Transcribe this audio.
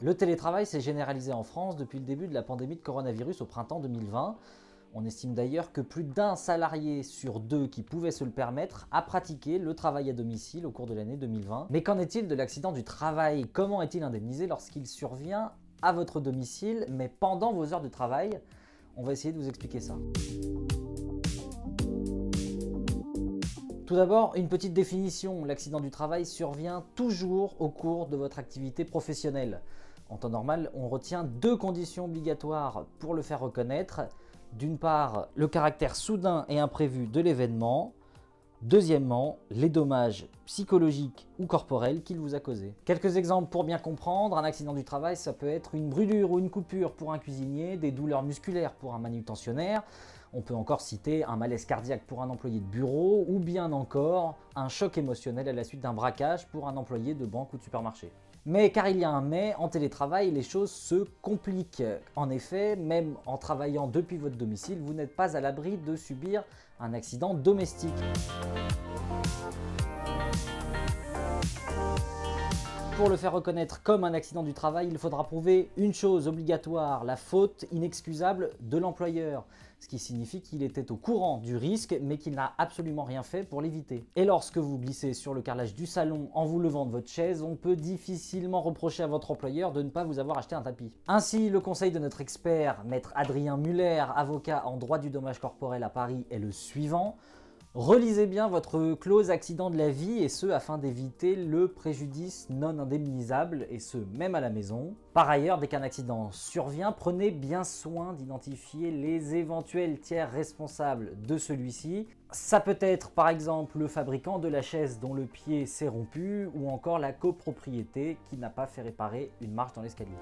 Le télétravail s'est généralisé en France depuis le début de la pandémie de coronavirus au printemps 2020. On estime d'ailleurs que plus d'un salarié sur deux qui pouvait se le permettre a pratiqué le travail à domicile au cours de l'année 2020. Mais qu'en est-il de l'accident du travail? Comment est-il indemnisé lorsqu'il survient à votre domicile, mais pendant vos heures de travail? On va essayer de vous expliquer ça. Tout d'abord, une petite définition. L'accident du travail survient toujours au cours de votre activité professionnelle. En temps normal, on retient deux conditions obligatoires pour le faire reconnaître. D'une part, le caractère soudain et imprévu de l'événement. Deuxièmement, les dommages psychologiques ou corporels qu'il vous a causés. Quelques exemples pour bien comprendre. Un accident du travail, ça peut être une brûlure ou une coupure pour un cuisinier, des douleurs musculaires pour un manutentionnaire. On peut encore citer un malaise cardiaque pour un employé de bureau ou bien encore un choc émotionnel à la suite d'un braquage pour un employé de banque ou de supermarché. Mais car il y a un mais, en télétravail, les choses se compliquent. En effet, même en travaillant depuis votre domicile, vous n'êtes pas à l'abri de subir un accident domestique. Pour le faire reconnaître comme un accident du travail, il faudra prouver une chose obligatoire, la faute inexcusable de l'employeur. Ce qui signifie qu'il était au courant du risque, mais qu'il n'a absolument rien fait pour l'éviter. Et lorsque vous glissez sur le carrelage du salon en vous levant de votre chaise, on peut difficilement reprocher à votre employeur de ne pas vous avoir acheté un tapis. Ainsi, le conseil de notre expert, maître Adrien Muller, avocat en droit du dommage corporel à Paris, est le suivant. Relisez bien votre clause accident de la vie et ce afin d'éviter le préjudice non indemnisable et ce même à la maison. Par ailleurs, dès qu'un accident survient, prenez bien soin d'identifier les éventuels tiers responsables de celui-ci. Ça peut être par exemple le fabricant de la chaise dont le pied s'est rompu ou encore la copropriété qui n'a pas fait réparer une marche dans l'escalier.